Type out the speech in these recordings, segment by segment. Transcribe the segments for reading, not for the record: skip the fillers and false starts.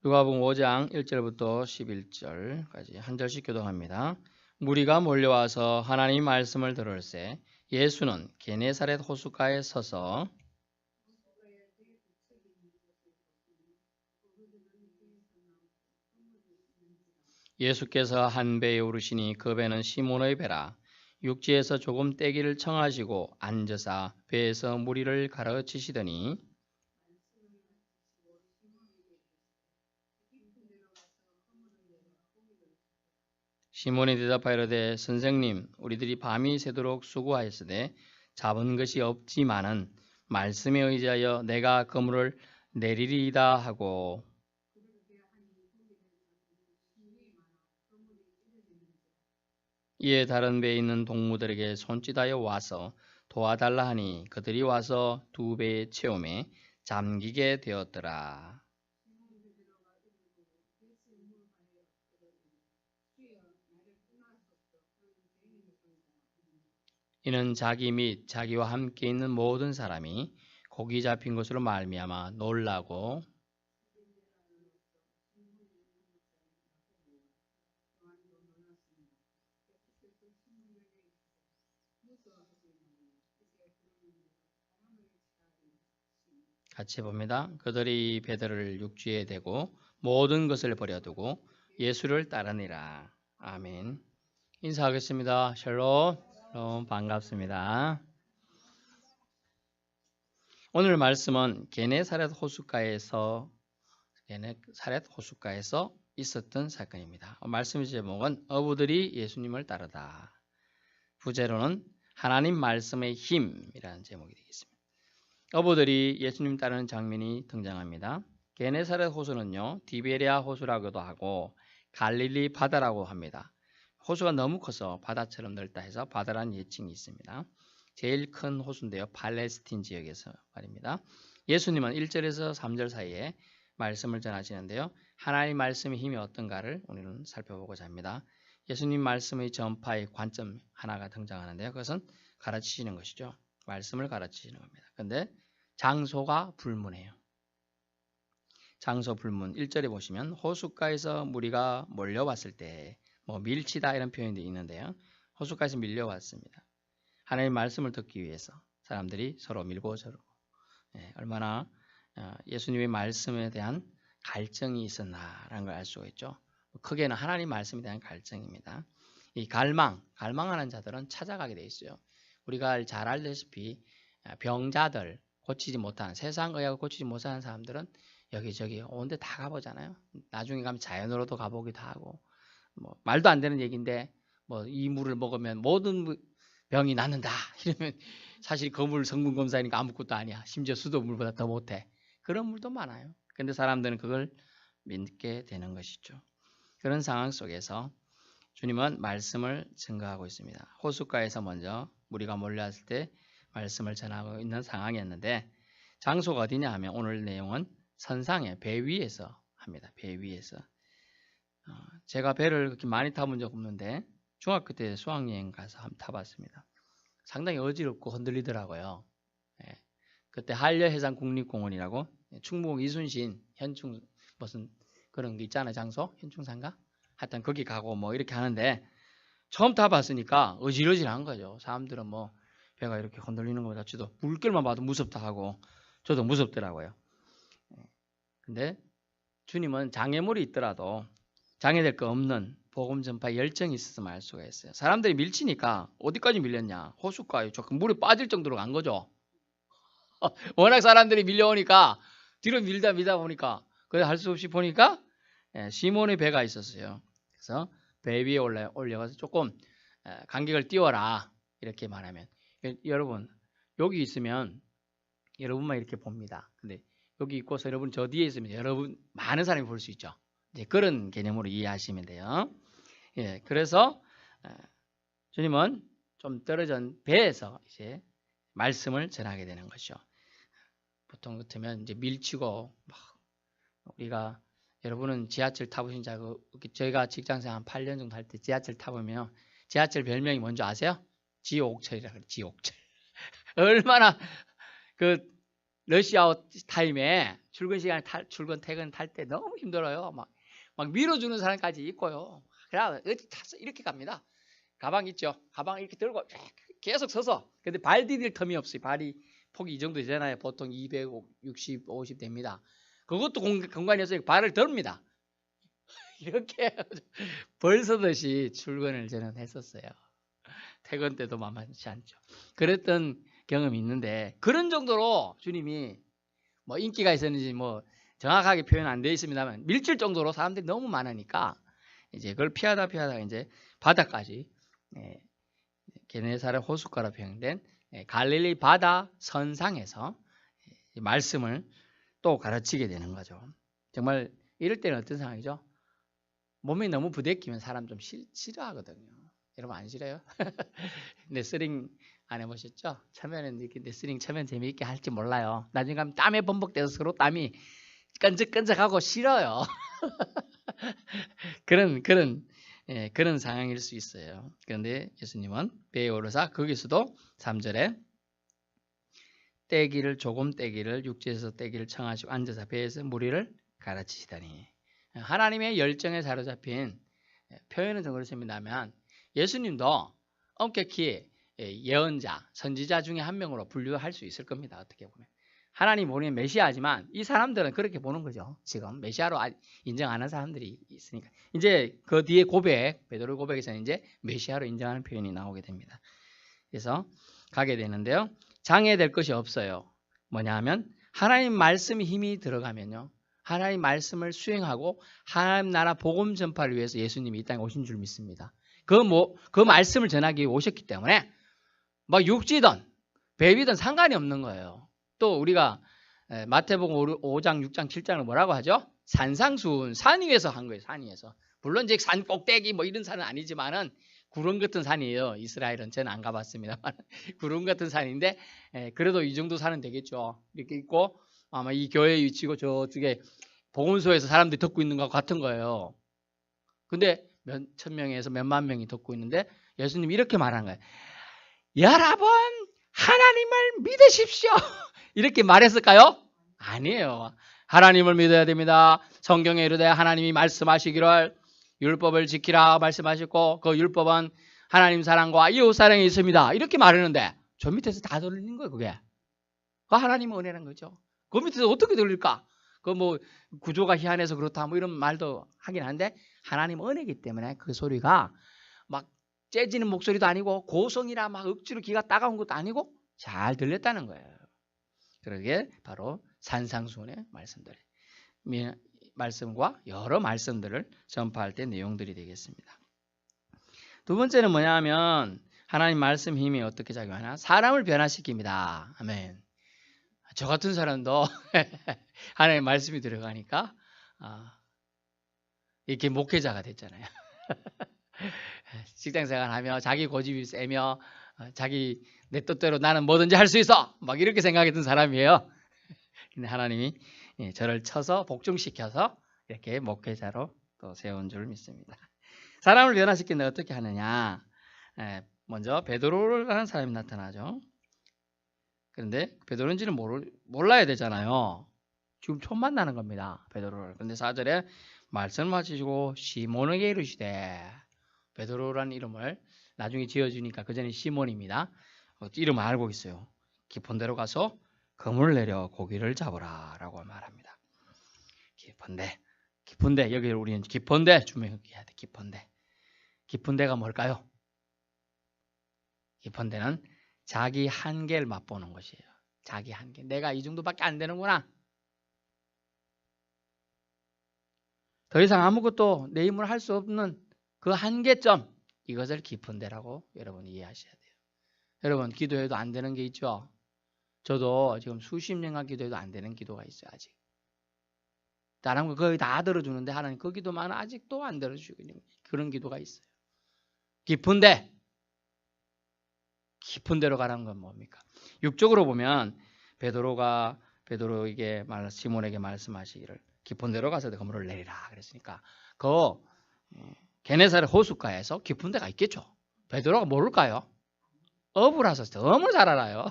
누가복음 5장 1절부터 11절까지 한 절씩 교독합니다. 무리가 몰려와서 하나님 말씀을 들을새 예수는 게네사렛 호숫가에 서서 예수께서 한 배에 오르시니 그 배는 시몬의 배라. 육지에서 조금 떼기를 청하시고 앉으사 배에서 무리를 가르치시더니 시몬이 대답하여 이르되 선생님 우리들이 밤이 새도록 수고하였으되 잡은 것이 없지만은 말씀에 의지하여 내가 그물을 내리리이다 하고 이에 다른 배에 있는 동무들에게 손짓하여 와서 도와달라 하니 그들이 와서 두 배의 체험에 잠기게 되었더라. 이는 자기 및 자기와 함께 있는 모든 사람이 고기 잡힌 것으로 말미암아 놀라고 같이 봅니다. 그들이 배들을 육지에 대고 모든 것을 버려두고 예수를 따르니라. 아멘. 인사하겠습니다. 샬롬. 반갑습니다. 오늘 말씀은 게네사렛 호숫가에서 있었던 사건입니다. 말씀의 제목은 어부들이 예수님을 따르다. 부제로는 하나님 말씀의 힘이라는 제목이 되겠습니다. 어부들이 예수님 따르는 장면이 등장합니다. 게네사렛 호수는요, 디베리아 호수라고도 하고 갈릴리 바다라고 합니다. 호수가 너무 커서 바다처럼 넓다 해서 바다라는 예칭이 있습니다. 제일 큰 호수인데요, 팔레스틴 지역에서 말입니다. 예수님은 1절에서 3절 사이에 말씀을 전하시는데요, 하나님의 말씀의 힘이 어떤가를 오늘은 살펴보고자 합니다. 예수님 말씀의 전파의 관점 하나가 등장하는데요, 그것은 가르치시는 것이죠. 말씀을 가르치시는 겁니다. 그런데 장소가 불문해요. 장소 불문. 1절에 보시면 호숫가에서 무리가 몰려왔을 때 밀치다 이런 표현도 있는데요. 호숫가에서 밀려왔습니다. 하나님의 말씀을 듣기 위해서 사람들이 서로 밀고 저르고 얼마나 예수님의 말씀에 대한 갈증이 있었나라는 걸 알 수가 있죠. 크게는 하나님 말씀에 대한 갈증입니다. 이 갈망하는 자들은 찾아가게 돼 있어요. 우리가 잘 알다시피 병자들, 고치지 못한 세상 의학을 고치지 못하는 사람들은 여기저기 온데 다 가보잖아요. 나중에 가면 자연으로도 가보기도 하고 말도 안 되는 얘기인데 이 물을 먹으면 모든 병이 낫는다 이러면 사실 그 물 성분 검사니까 아무것도 아니야. 심지어 수돗물보다 더 못해. 그런 물도 많아요. 근데 사람들은 그걸 믿게 되는 것이죠. 그런 상황 속에서 주님은 말씀을 증거하고 있습니다. 호숫가에서 먼저 무리가 몰려왔을 때 말씀을 전하고 있는 상황이었는데 장소가 어디냐 하면 오늘 내용은 선상에 배 위에서 합니다. 배 위에서. 제가 배를 그렇게 많이 타본 적 없는데 중학교 때 수학여행 가서 한번 타봤습니다. 상당히 어지럽고 흔들리더라고요. 그때 한려해상 국립공원이라고 충북 이순신 현충 무슨 그런 게 있잖아요. 장소 현충사인가? 하여튼 거기 가고 이렇게 하는데 처음 타봤으니까 어질어질한 거죠. 사람들은 배가 이렇게 흔들리는 것 자체도 물결만 봐도 무섭다 하고 저도 무섭더라고요. 근데 주님은 장애물이 있더라도 장애될 거 없는 복음 전파 열정이 있어서 말 수가 있어요. 사람들이 밀치니까 어디까지 밀렸냐? 호숫가에 조금 물에 빠질 정도로 간 거죠. 워낙 사람들이 밀려오니까 뒤로 밀다 보니까 그래 할 수 없이 보니까 시몬의 배가 있었어요. 그래서 배 위에 올려가서 조금 간격을 띄워라 이렇게 말하면 여러분 여기 있으면 여러분만 이렇게 봅니다. 근데 여기 있고서 여러분 저 뒤에 있으면 여러분 많은 사람이 볼 수 있죠. 이제 그런 개념으로 이해하시면 돼요. 그래서 주님은 좀 떨어진 배에서 이제 말씀을 전하게 되는 것이죠. 보통 같으면 이제 밀치고 우리가 여러분은 지하철 타보신 적 저희가 직장생활 한 8년 정도 할 때 지하철 타보면 지하철 별명이 뭔지 아세요? 지옥철이라 그래요. 지옥철. 얼마나 러시아워 타임에 출근 시간에 출근 퇴근 탈 때 너무 힘들어요. 막 밀어주는 사람까지 있고요. 그래 타서 이렇게 갑니다. 가방 있죠. 가방 이렇게 들고 계속 서서. 근데 발 디딜 텀이 없어요. 발이 폭이 이 정도 되잖아요. 보통 260, 50 됩니다. 그것도 공간이 없어요. 발을 듭니다. 이렇게 벌서듯이 출근을 저는 했었어요. 퇴근 때도 만만치 않죠. 그랬던 경험이 있는데 그런 정도로 주님이 뭐 인기가 있었는지 뭐 정확하게 표현 안 되어 있습니다만 밀칠 정도로 사람들이 너무 많으니까 이제 그걸 피하다 이제 바다까지 게네사렛 호숫가로 표현된 갈릴리 바다 선상에서 말씀을 또 가르치게 되는 거죠. 정말 이럴 때는 어떤 상황이죠? 몸이 너무 부대끼면 사람 좀 싫어하거든요. 여러분 안 싫어요? 레슬링 안 해보셨죠? 처음에는 이렇게 레슬링 처음엔 재미있게 할지 몰라요. 나중에 가면 땀에 범벅돼서 서로 땀이 끈적끈적하고 싫어요. 그런 상황일 수 있어요. 그런데 예수님은 배에 오르사 거기서도 3절에 조금 떼기를 육지에서 떼기를 청하시고 앉아서 배에서 무리를 가르치시다니. 하나님의 열정에 사로잡힌 표현은 좀 그렇습니다만 예수님도 엄격히 예언자, 선지자 중에 한 명으로 분류할 수 있을 겁니다. 어떻게 보면. 하나님 우리는 메시아지만 이 사람들은 그렇게 보는 거죠. 지금 메시아로 인정 안 하는 사람들이 있으니까. 이제 그 뒤에 베드로 고백에서는 이제 메시아로 인정하는 표현이 나오게 됩니다. 그래서 가게 되는데요. 장애될 것이 없어요. 뭐냐 하면 하나님 말씀이 힘이 들어가면요. 하나님 말씀을 수행하고 하나님 나라 복음 전파를 위해서 예수님이 이 땅에 오신 줄 믿습니다. 그 말씀을 전하기 위해 오셨기 때문에 막 육지든 배비든 상관이 없는 거예요. 또 우리가 마태복음 5장, 6장, 7장을 뭐라고 하죠? 산상수훈, 산 위에서 한 거예요. 산 위에서. 물론 이제 산 꼭대기 뭐 이런 산은 아니지만은 구름 같은 산이에요. 이스라엘은 저는 안 가봤습니다만 구름 같은 산인데 그래도 이 정도 산은 되겠죠. 이렇게 있고 아마 이 교회 위치고 저쪽에 복음소에서 사람들이 듣고 있는 것 같은 거예요. 근데 몇 천 명에서 몇만 명이 듣고 있는데 예수님이 이렇게 말한 거예요. 여러분 하나님을 믿으십시오. 이렇게 말했을까요? 아니에요. 하나님을 믿어야 됩니다. 성경에 이르되 하나님이 말씀하시기를 율법을 지키라 말씀하셨고 그 율법은 하나님 사랑과 이웃 사랑이 있습니다. 이렇게 말하는데 저 밑에서 다 들리는 거예요. 그게. 그 하나님의 은혜라는 거죠. 그 밑에서 어떻게 들릴까? 그 뭐 구조가 희한해서 그렇다 뭐 이런 말도 하긴 한데 하나님 은혜이기 때문에 그 소리가 막 째지는 목소리도 아니고 고성이라 막 억지로 귀가 따가운 것도 아니고 잘 들렸다는 거예요. 그러게 바로 산상수훈의 말씀과 여러 말씀들을 전파할 때 내용들이 되겠습니다. 두 번째는 뭐냐 하면 하나님 말씀 힘이 어떻게 작용하나? 사람을 변화시킵니다. 아멘. 저 같은 사람도 하나님 말씀이 들어가니까 이렇게 목회자가 됐잖아요. 직장생활하며 자기 고집이 세며 자기 내 뜻대로 나는 뭐든지 할 수 있어 막 이렇게 생각했던 사람이에요. 근데 하나님이 저를 쳐서 복종시켜서 이렇게 목회자로 또 세운 줄 믿습니다. 사람을 변화시키는데 어떻게 하느냐? 먼저 베드로라는 사람이 나타나죠. 그런데 베드로인지는 몰라야 되잖아요. 지금 처음 만나는 겁니다. 베드로를. 그런데 4절에 말씀을 하시고 시몬에게 이르시되 베드로라는 이름을 나중에 지어주니까 그 전에 시몬입니다. 이름을 알고 있어요. 깊은 데로 가서 그물 내려 고기를 잡으라 라고 말합니다. 깊은 데 여기 우리는 깊은 데 주명해야 돼. 깊은 데가 뭘까요? 깊은 데는 자기 한계를 맛보는 것이에요. 자기 한계. 내가 이 정도밖에 안 되는구나. 더 이상 아무것도 내 힘으로 할 수 없는 그 한계점, 이것을 깊은 데라고 여러분 이해하셔야 돼요. 여러분 기도해도 안 되는 게 있죠. 저도 지금 수십 년간 기도해도 안 되는 기도가 있어요. 아직. 다른 거 거의 다 들어주는데 하나님 그 기도만 아직도 안 들어주시고 있는 그런 기도가 있어요. 깊은 데로 가라는 건 뭡니까? 육적으로 보면 베드로에게 시몬에게 말씀하시기를 깊은 데로 가서 그물을 내리라 그랬으니까 그 게네사렛 호숫가에서 깊은 데가 있겠죠. 베드로가 모를까요? 어부라서 너무 잘 알아요.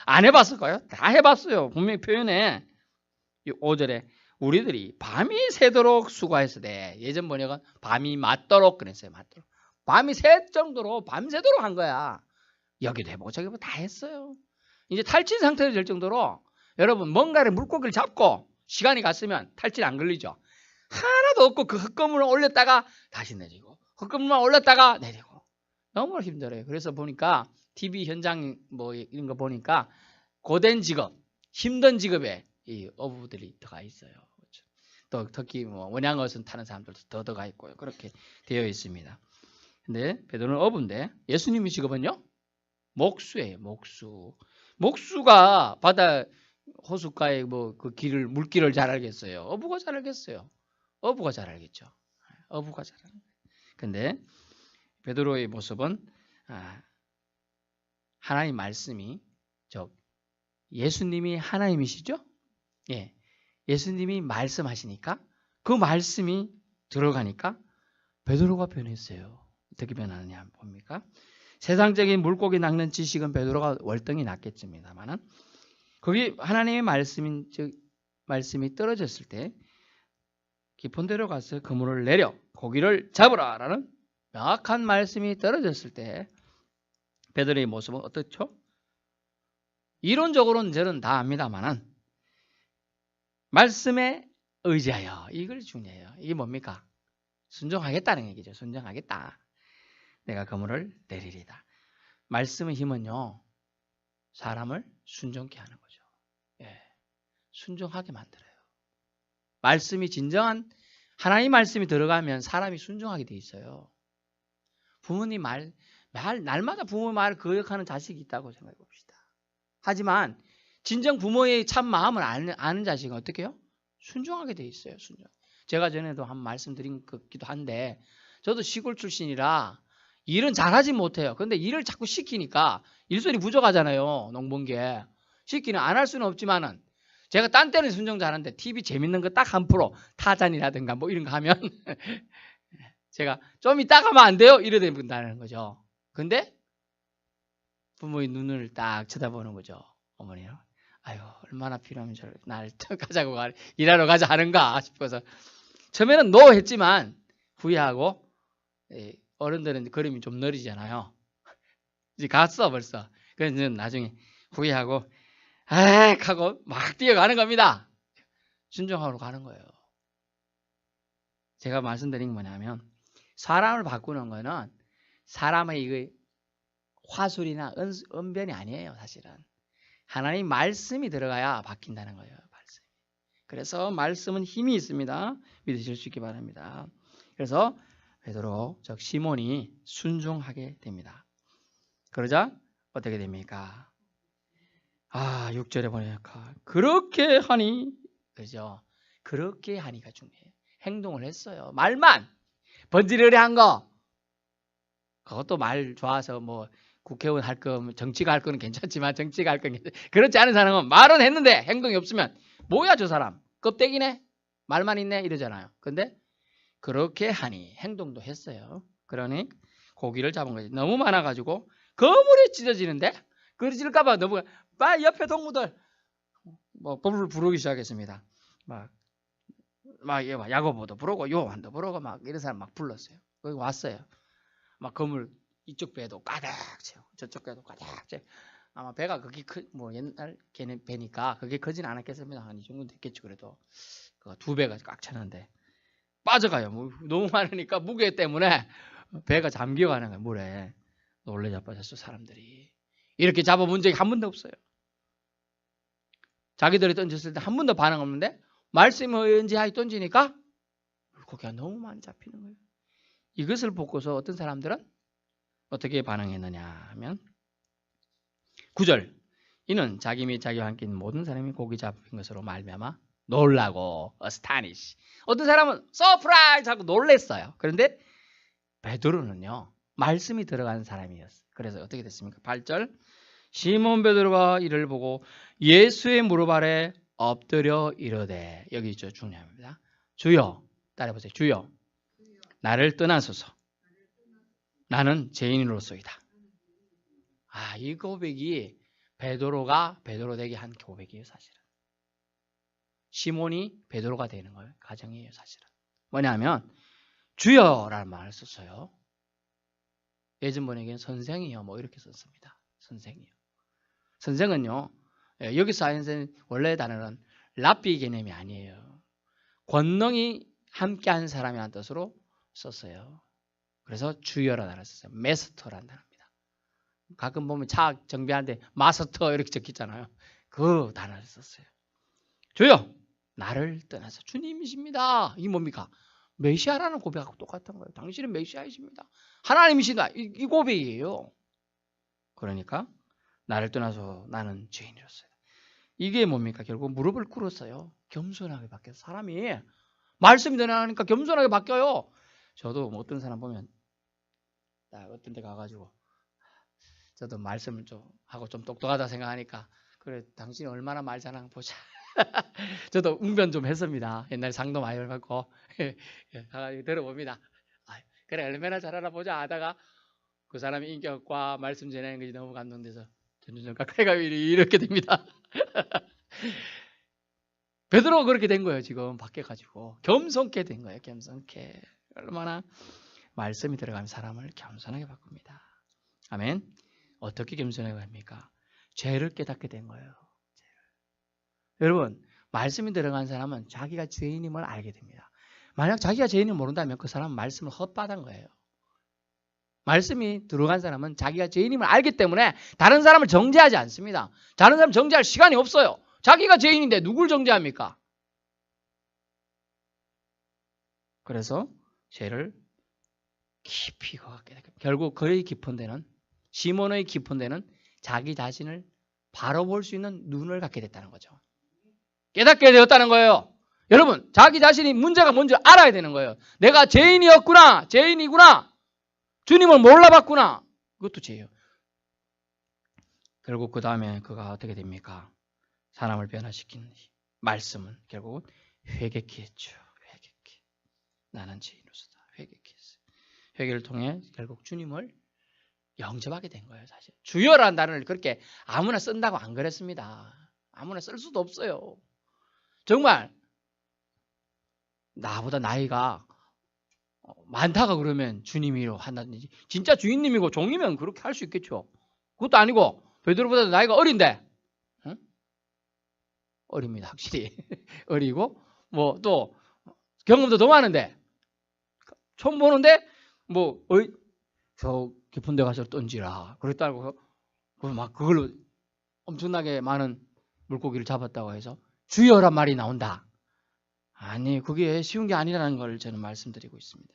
안 해봤을까요? 다 해봤어요. 분명히 표현해. 5절에 우리들이 밤이 새도록 수고했으되, 예전 번역은 밤이 맞도록 그랬어요. 맞도록. 밤이 새 정도로 밤새도록 한 거야. 여기도 해보고 저기도 다 했어요. 이제 탈진 상태가 될 정도로 여러분 뭔가를 물고기를 잡고 시간이 갔으면 탈진 안 걸리죠. 하나도 없고 그 흙거물을 올렸다가 다시 내리고 흙거물만 올렸다가 내리고 너무 힘들어요. 그래서 보니까 TV 현장 뭐 이런 거 보니까 고된 직업, 힘든 직업에 이 어부들이 들어가 있어요. 그렇죠? 또 특히 뭐 원양어선 타는 사람들도 더 들어가 있고요. 그렇게 되어 있습니다. 근데 베드로는 어부인데 예수님의 직업은요? 목수예요. 목수. 목수가 바다 호숫가에 뭐 그 길을 물길을 잘 알겠어요. 어부가 잘 알겠어요. 어부가 잘 알겠죠. 어부가 잘 알아요. 근데 베드로의 모습은 하나님 말씀이 예수님이 하나님이시죠? 예. 예수님이 말씀하시니까 그 말씀이 들어가니까 베드로가 변했어요. 어떻게 변하느냐 봅니까? 세상적인 물고기 낚는 지식은 베드로가 월등히 낫겠습니다만은 거기 하나님의 말씀이 떨어졌을 때 깊은 데로 가서 그물을 내려 고기를 잡으라라는 명확한 말씀이 떨어졌을 때 베드로의 모습은 어떻죠? 이론적으로는 저는 다 압니다만은 말씀에 의지하여 이걸 중요해요. 이게 뭡니까? 순종하겠다는 얘기죠. 순종하겠다. 내가 그물을 내리리다. 말씀의 힘은요. 사람을 순종케 하는 거죠. 예, 순종하게 만들어요. 말씀이 진정한 하나님 말씀이 들어가면 사람이 순종하게 돼 있어요. 부모님 날마다 부모 말 거역하는 자식이 있다고 생각해 봅시다. 하지만 진정 부모의 참 마음을 아는 자식은 어떻게 해요? 순종하게 돼 있어요. 순종. 제가 전에도 한 말씀드린 것기도 한데 저도 시골 출신이라 일은 잘하지 못해요. 그런데 일을 자꾸 시키니까 일손이 부족하잖아요. 농번기에. 시키는 안 할 수는 없지만은 제가 딴 때는 순종 잘하는데 TV 재밌는 거 딱 한 프로 타잔이라든가 뭐 이런 거 하면 제가 좀 이따 가면 안 돼요? 이래 된다는 거죠. 근데 부모의 눈을 딱 쳐다보는 거죠. 어머니는. 아유 얼마나 필요하면 날 가자고 일하러 가자 하는가 싶어서 처음에는 노 했지만 후회하고 어른들은 걸음이 좀 느리잖아요. 이제 갔어 벌써. 그래서 나중에 후회하고 하고 막 뛰어가는 겁니다. 순종하러 가는 거예요. 제가 말씀드린 게 뭐냐면 사람을 바꾸는 거는 사람의 화술이나 언변이 아니에요. 사실은 하나님 말씀이 들어가야 바뀐다는 거예요. 말씀. 그래서 말씀은 힘이 있습니다. 믿으실 수 있기 바랍니다. 그래서 베드로 즉 시몬이 순종하게 됩니다. 그러자 어떻게 됩니까? 6절에 보니까 그렇게 하니 그죠? 그렇게 하니가 중요해요. 행동을 했어요. 말만 번지르르한 거 그것도 말 좋아서 뭐 국회의원 할 거 정치가 할 거는 괜찮지만 정치가 할 건 그렇지 않은 사람은 말은 했는데 행동이 없으면 뭐야 저 사람 껍데기네 말만 있네 이러잖아요. 근데 그렇게 하니 행동도 했어요. 그러니 고기를 잡은 거지. 너무 많아가지고 거물이 찢어지는데 그러질까봐 너무 옆에 동무들 뭐 법을 부르기 시작했습니다. 막 야고보도 부르고 요한도 부르고 막 이런 사람 막 불렀어요. 거기 왔어요. 막 거물 이쪽 배도 가득 채워 저쪽 배도 가득 채워. 아마 배가 그게 뭐 옛날 걔네 배니까 그게 크진 않았겠습니다. 한 이 정도 됐겠죠. 그래도 그 2배가 꽉 차는데 빠져가요. 너무 많으니까 무게 때문에 배가 잠겨가는 거예요. 물에. 놀래 자빠졌어 사람들이. 이렇게 잡아본 적이 한 번도 없어요. 자기들이 던졌을 때 한 번도 반응 없는데 말씀을 의지하에 던지니까 물고기가 너무 많이 잡히는 거예요. 이것을 보고서 어떤 사람들은 어떻게 반응했느냐 하면 9절 이는 자기 및 자기와 함께 있는 모든 사람이 고기 잡힌 것으로 말미암아 놀라고 astonished. 어떤 사람은 서프라이즈 하고 놀랬어요. 그런데 베드로는요. 말씀이 들어가는 사람이었어요. 그래서 어떻게 됐습니까? 8절 시몬 베드로가 이를 보고 예수의 무릎 아래 엎드려 이르되 여기 있죠. 중요합니다. 주여 따라해보세요. 주여 나를 떠나소서 나는 죄인으로소이다. 이 고백이 베드로가 베드로 되게 한 고백이에요, 사실은. 시몬이 베드로가 되는 거예요, 가정이에요, 사실은. 뭐냐면 주여라는 말을 썼어요. 예전 번역에는 선생이요, 뭐 이렇게 썼습니다. 선생이요. 선생은요, 여기서 하는 원래 단어는 랍비 개념이 아니에요. 권능이 함께한 사람이라는 뜻으로 썼어요. 그래서 주여라는 단어를 썼어요. 메스터라는 단어입니다. 가끔 보면 차 정비하는데 마스터 이렇게 적혀있잖아요. 그 단어를 썼어요. 주여, 나를 떠나서 주님이십니다. 이게 뭡니까? 메시아라는 고백하고 똑같은 거예요. 당신은 메시아이십니다. 하나님이시다. 이 고백이에요. 그러니까 나를 떠나서 나는 죄인이었어요. 이게 뭡니까? 결국 무릎을 꿇었어요. 겸손하게 바뀌어서 사람이 말씀이 되나니까 겸손하게 바뀌어요. 저도 어떤 사람 보면 어떤 데 가가지고 저도 말씀을 좀 하고 좀 똑똑하다 생각하니까 그래 당신이 얼마나 말 잘하는 보자. 저도 웅변 좀 했습니다. 옛날에 상도 많이 받고 가가지고 들어봅니다. 그래 얼마나 잘하나 보자 하다가 그 사람의 인격과 말씀 전하는 것이 너무 감동돼서 점점 가까이가 이렇게 됩니다. 베드로가 그렇게 된 거예요. 지금 바뀌어가지고 겸손케 된 거예요. 겸손케. 얼마나 말씀이 들어가면 사람을 겸손하게 바꿉니다. 아멘. 어떻게 겸손하게 합니까? 죄를 깨닫게 된 거예요. 여러분, 말씀이 들어간 사람은 자기가 죄인임을 알게 됩니다. 만약 자기가 죄인임을 모른다면 그 사람은 말씀을 헛받은 거예요. 말씀이 들어간 사람은 자기가 죄인임을 알기 때문에 다른 사람을 정죄하지 않습니다. 다른 사람 정죄할 시간이 없어요. 자기가 죄인인데 누굴 정죄합니까? 그래서 죄를 깊이 깨닫게 됩니다. 결국 그의 깊은 데는 시몬의 깊은 데는 자기 자신을 바로 볼 수 있는 눈을 갖게 됐다는 거죠. 깨닫게 되었다는 거예요. 여러분, 자기 자신이 문제가 뭔지 알아야 되는 거예요. 내가 죄인이었구나, 죄인이구나, 주님을 몰라봤구나. 그것도 죄예요. 결국 그 다음에 그가 어떻게 됩니까? 사람을 변화시킨 말씀은 결국은 회개케 했죠. 회개케. 나는 죄인으로서다. 회개케 했어요. 회개를 통해 결국 주님을 영접하게 된 거예요. 사실 주여라는 단어를 그렇게 아무나 쓴다고 안 그랬습니다. 아무나 쓸 수도 없어요. 정말 나보다 나이가 많다가 그러면 주님이로 한다든지 진짜 주인님이고 종이면 그렇게 할 수 있겠죠. 그것도 아니고 베드로보다 나이가 어린데, 응? 어립니다. 확실히 어리고 뭐 또 경험도 더 많은데 처음 보는데 저 깊은 데 가서 던지라 그랬다고 막 그걸로 엄청나게 많은 물고기를 잡았다고 해서 주여란 말이 나온다. 아니, 그게 쉬운 게 아니라는 걸 저는 말씀드리고 있습니다.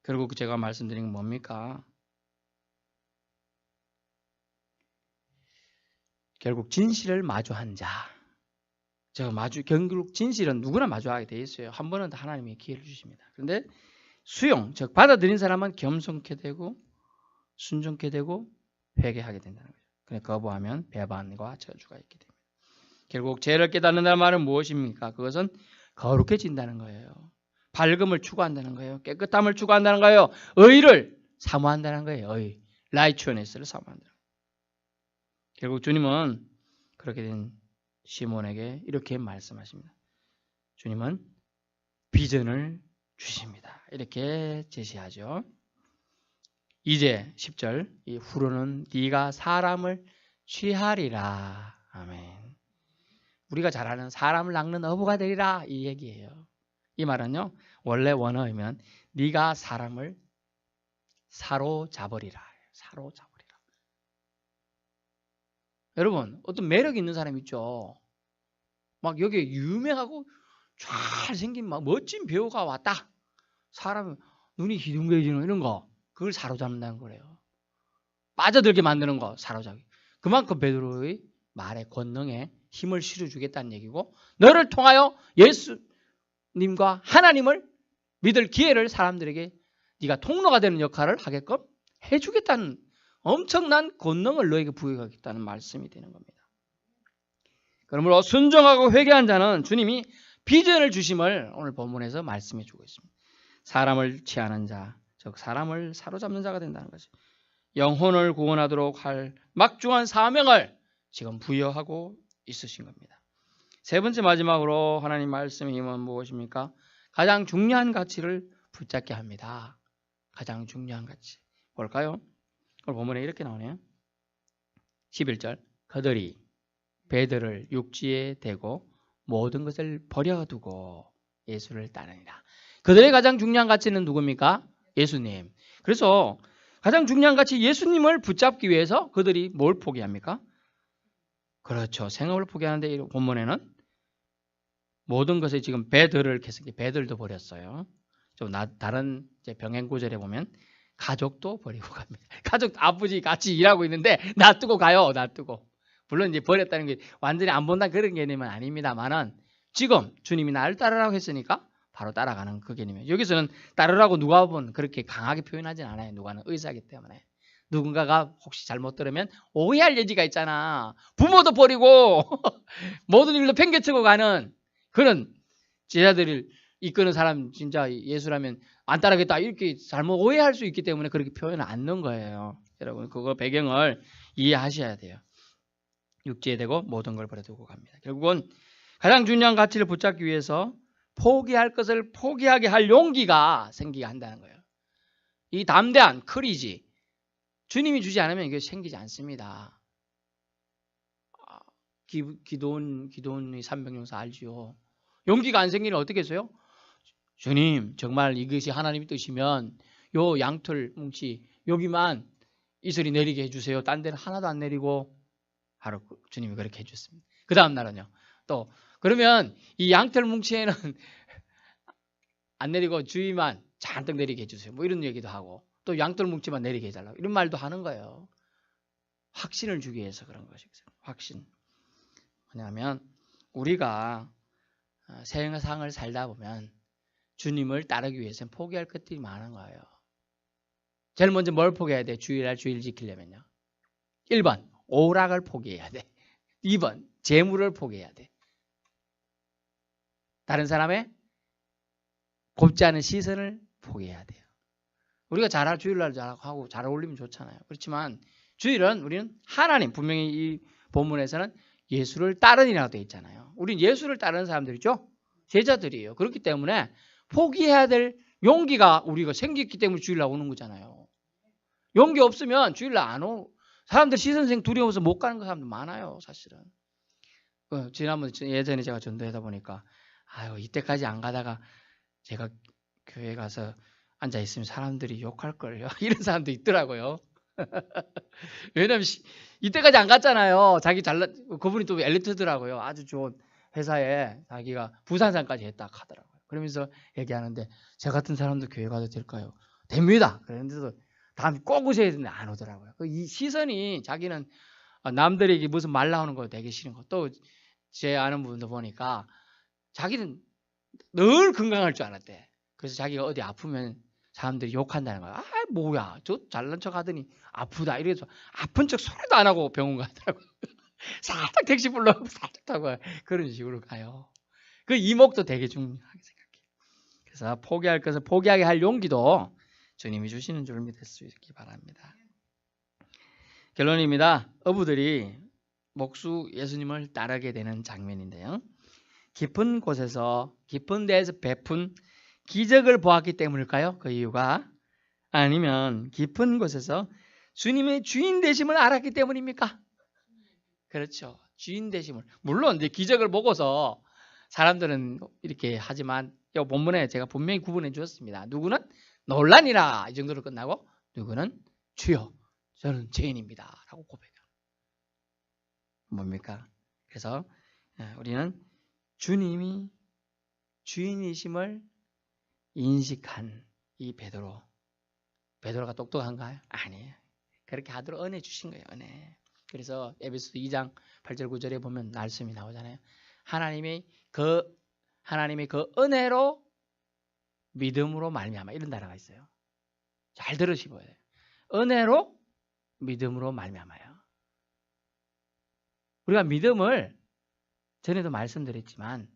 결국 제가 말씀드린 건 뭡니까? 결국 진실을 마주한 자. 결국 진실은 누구나 마주하게 돼 있어요. 한 번은 하나님이 기회를 주십니다. 그런데 수용, 즉 받아들인 사람은 겸손케 되고 순종케 되고 회개하게 된다는 거죠. 그러니까 거부하면 배반과 저주가 있게 됩니다. 결국 죄를 깨닫는다는 말은 무엇입니까? 그것은 거룩해진다는 거예요. 밝음을 추구한다는 거예요. 깨끗함을 추구한다는 거예요. 의를 사모한다는 거예요. 의, 라이추어네스를 사모한다는 거예요. 결국 주님은 그렇게 된 시몬에게 이렇게 말씀하십니다. 주님은 비전을 주십니다. 이렇게 제시하죠. 이제 10절 이 후로는 네가 사람을 취하리라. 아멘. 우리가 잘 아는 사람을 낚는 어부가 되리라 이 얘기예요. 이 말은요. 원래 원어이면 네가 사람을 사로잡으리라. 사로잡으리라. 여러분 어떤 매력 있는 사람 있죠. 막 여기에 유명하고 잘생긴 막 멋진 배우가 왔다. 사람 눈이 희둥거리는 이런 거 그걸 사로잡는다는 거래요. 빠져들게 만드는 거 사로잡기. 그만큼 베드로의 말의 권능에 힘을 실어주겠다는 얘기고 너를 통하여 예수님과 하나님을 믿을 기회를 사람들에게 네가 통로가 되는 역할을 하게끔 해주겠다는 엄청난 권능을 너에게 부여하겠다는 말씀이 되는 겁니다. 그러므로 순종하고 회개한 자는 주님이 비전을 주심을 오늘 본문에서 말씀해 주고 있습니다. 사람을 취하는 자, 즉 사람을 사로잡는 자가 된다는 것이 영혼을 구원하도록 할 막중한 사명을 지금 부여하고 있으신 겁니다. 세 번째 마지막으로 하나님 말씀의 힘은 무엇입니까? 가장 중요한 가치를 붙잡게 합니다. 가장 중요한 가치. 뭘까요? 오늘 본문에 이렇게 나오네요. 11절. 그들이 배들을 육지에 대고 모든 것을 버려두고 예수를 따르니라. 그들의 가장 중요한 가치는 누굽니까? 예수님. 그래서 가장 중요한 가치 예수님을 붙잡기 위해서 그들이 뭘 포기합니까? 그렇죠. 생업을 포기하는데 이 본문에는 모든 것에 지금 배들을 계속 배들도 버렸어요. 좀 다른 병행 구절에 보면 가족도 버리고 갑니다. 가족 아버지 같이 일하고 있는데 놔두고 가요. 놔두고. 물론 이제 버렸다는 게 완전히 안 본다 그런 개념은 아닙니다만은 지금 주님이 나를 따르라고 했으니까 바로 따라가는 그 개념이에요. 여기서는 따르라고 누가 보면 그렇게 강하게 표현하진 않아요. 누가는 의사이기 때문에. 누군가가 혹시 잘못 들으면 오해할 여지가 있잖아. 부모도 버리고 모든 일도 팽개치고 가는 그런 제자들을 이끄는 사람 진짜 예수라면 안 따르겠다 이렇게 잘못 오해할 수 있기 때문에 그렇게 표현을 안 넣은 거예요. 여러분 그거 배경을 이해하셔야 돼요. 육지에 대고 모든 걸 버려두고 갑니다. 결국은 가장 중요한 가치를 붙잡기 위해서 포기할 것을 포기하게 할 용기가 생기게 한다는 거예요. 이 담대한 커리지 주님이 주지 않으면 이게 생기지 않습니다. 기도원이 300용사 알지요. 용기가 안 생기면 어떻게 했어요? 주님 정말 이것이 하나님의 뜻이면 요 양털 뭉치 여기만 이슬이 내리게 해주세요. 딴 데는 하나도 안 내리고 바로 주님이 그렇게 해줬습니다. 그 다음 날은요. 또 그러면 이 양털 뭉치에는 안 내리고 주위만 잔뜩 내리게 해주세요. 뭐 이런 얘기도 하고 또 양털 뭉치만 내리게 해달라고 이런 말도 하는 거예요. 확신을 주기 위해서 그런 것이죠. 확신. 왜냐하면 우리가 세상을 살다 보면 주님을 따르기 위해서는 포기할 것들이 많은 거예요. 제일 먼저 뭘 포기해야 돼? 주일 지키려면요. 1번 오락을 포기해야 돼. 2번 재물을 포기해야 돼. 다른 사람의 곱지 않은 시선을 포기해야 돼요. 우리가 주일날 잘하고 잘 어울리면 좋잖아요. 그렇지만 주일은 우리는 하나님 분명히 이 본문에서는 예수를 따르니라고 되어 있잖아요. 우리는 예수를 따르는 사람들이죠. 제자들이에요. 그렇기 때문에 포기해야 될 용기가 우리가 생겼기 때문에 주일날 오는 거잖아요. 용기 없으면 주일날 안 오고 사람들 시선생 두려워서 못 가는 사람도 많아요. 사실은. 지난번 예전에 제가 전도하다 보니까 아유 이때까지 안 가다가 제가 교회 가서 앉아 있으면 사람들이 욕할 걸요. 이런 사람도 있더라고요. 왜냐면 이때까지 안 갔잖아요. 그분이 또 엘리트더라고요. 아주 좋은 회사에 자기가 부산상까지 했다 하더라고요. 그러면서 얘기하는데 저 같은 사람도 교회 가도 될까요? 됩니다. 그런데도 다음 꼭 오셔야 되는데 안 오더라고요. 이 시선이 자기는 남들에게 무슨 말 나오는 거 되게 싫은 거. 또 제 아는 분도 보니까 자기는 늘 건강할 줄 알았대. 그래서 자기가 어디 아프면 사람들이 욕한다는 거야. 아 뭐야 저 잘난 척 하더니 아프다 이래서 아픈 척 소리도 안 하고 병원 가더라고요. 살짝 택시 불러서 살짝 타고 그런 식으로 가요. 그 이목도 되게 중요하게 생각해요. 그래서 포기할 것을 포기하게 할 용기도 주님이 주시는 줄 믿을 수 있기 바랍니다. 결론입니다. 어부들이 목수 예수님을 따르게 되는 장면인데요. 깊은 곳에서 깊은 데에서 베푼 기적을 보았기 때문일까요? 그 이유가 아니면 깊은 곳에서 주님의 주인 되심을 알았기 때문입니까? 그렇죠. 주인 되심을. 물론 이제 기적을 보고서 사람들은 이렇게 하지만 이 본문에 제가 분명히 구분해 주었습니다. 누구는 놀라니라 이 정도로 끝나고 누구는 주여 저는 죄인입니다 라고 고백해요. 뭡니까? 그래서 우리는 주님이 주인이심을 인식한 이 베드로가 똑똑한가요? 아니에요. 그렇게 하도록 은혜 주신 거예요. 은혜. 그래서 에베소 2장 8절 9절에 보면 말씀이 나오잖아요. 하나님의 그 은혜로 믿음으로 말미암아 이런 단어가 있어요. 잘 들으시고요. 은혜로 믿음으로 말미암아요. 우리가 믿음을 전에도 말씀드렸지만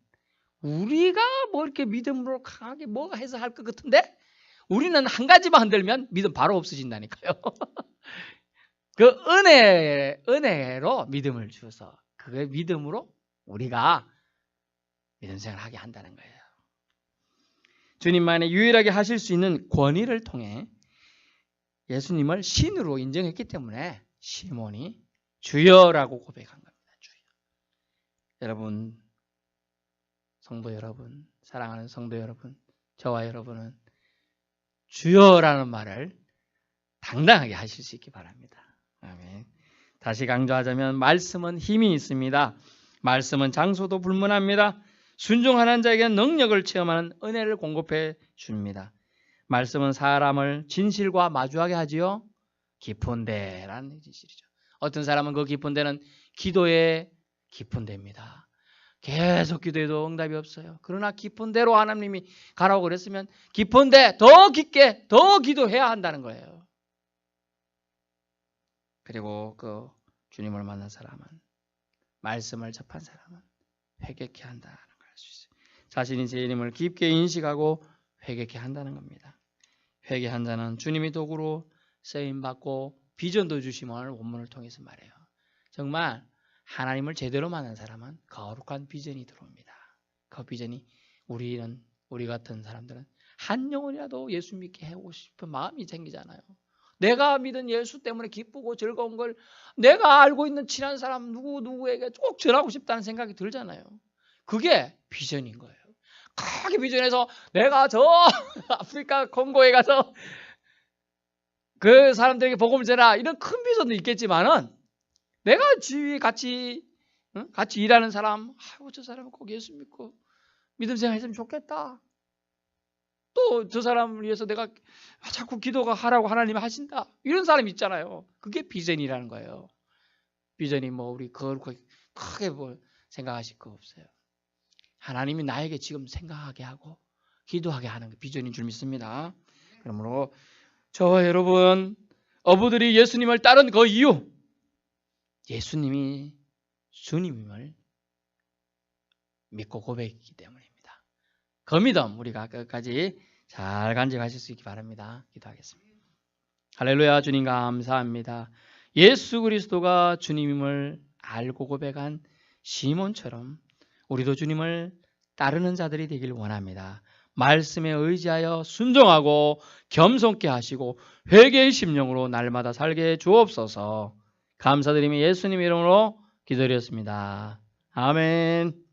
우리가 뭐 이렇게 믿음으로 강하게 뭐가 해서 할 것 같은데 우리는 한 가지만 흔들면 믿음 바로 없어진다니까요. 그 은혜로 믿음을 주어서 그 믿음으로 우리가 믿음 생활을 하게 한다는 거예요. 주님만이 유일하게 하실 수 있는 권위를 통해 예수님을 신으로 인정했기 때문에 시몬이 주여라고 고백한 겁니다. 주여. 여러분, 성도 여러분, 사랑하는 성도 여러분, 저와 여러분은 주여라는 말을 당당하게 하실 수 있기 바랍니다. 아멘. 다시 강조하자면 말씀은 힘이 있습니다. 말씀은 장소도 불문합니다. 순종하는 자에게는 능력을 체험하는 은혜를 공급해 줍니다. 말씀은 사람을 진실과 마주하게 하지요. 깊은 데라는 진실이죠. 어떤 사람은 그 깊은 데는 기도의 깊은 데입니다. 계속 기도해도 응답이 없어요. 그러나 깊은 데로 하나님이 가라고 그랬으면 깊은 데 더 깊게 더 기도해야 한다는 거예요. 그리고 그 주님을 만난 사람은, 말씀을 접한 사람은 회개케 한다는 걸 알 수 있어요. 자신이 죄인임을 깊게 인식하고 회개케 한다는 겁니다. 회개한 자는 주님이 도구로 쓰임받고 비전도 주심을 원문을 통해서 말해요. 정말 하나님을 제대로 만난 사람은 거룩한 비전이 들어옵니다. 그 비전이 우리 같은 사람들은 한 영혼이라도 예수 믿게 해오고 싶은 마음이 생기잖아요. 내가 믿은 예수 때문에 기쁘고 즐거운 걸 내가 알고 있는 친한 사람 누구에게 꼭 전하고 싶다는 생각이 들잖아요. 그게 비전인 거예요. 크게 비전해서 내가 저 아프리카 콩고에 가서 그 사람들에게 복음을 전하라 이런 큰 비전도 있겠지만은 내가 주위에 같이 일하는 사람, 아이고 저 사람은 꼭 예수 믿고 믿음 생활했으면 좋겠다. 또 저 사람을 위해서 내가 자꾸 기도가 하라고 하나님이 하신다. 이런 사람이 있잖아요. 그게 비전이라는 거예요. 비전이 뭐 우리 거룩하게 크게 뭐 생각하실 거 없어요. 하나님이 나에게 지금 생각하게 하고 기도하게 하는 게 비전인 줄 믿습니다. 그러므로 저와 여러분, 어부들이 예수님을 따른 그 이유, 예수님이 주님임을 믿고 고백했기 때문입니다. 그 믿음 우리가 끝까지 잘 간직하실 수 있기 바랍니다. 기도하겠습니다. 할렐루야. 주님 감사합니다. 예수 그리스도가 주님임을 알고 고백한 시몬처럼 우리도 주님을 따르는 자들이 되길 원합니다. 말씀에 의지하여 순종하고 겸손케 하시고 회개의 심령으로 날마다 살게 주옵소서. 감사드리며 예수님 이름으로 기도드렸습니다. 아멘.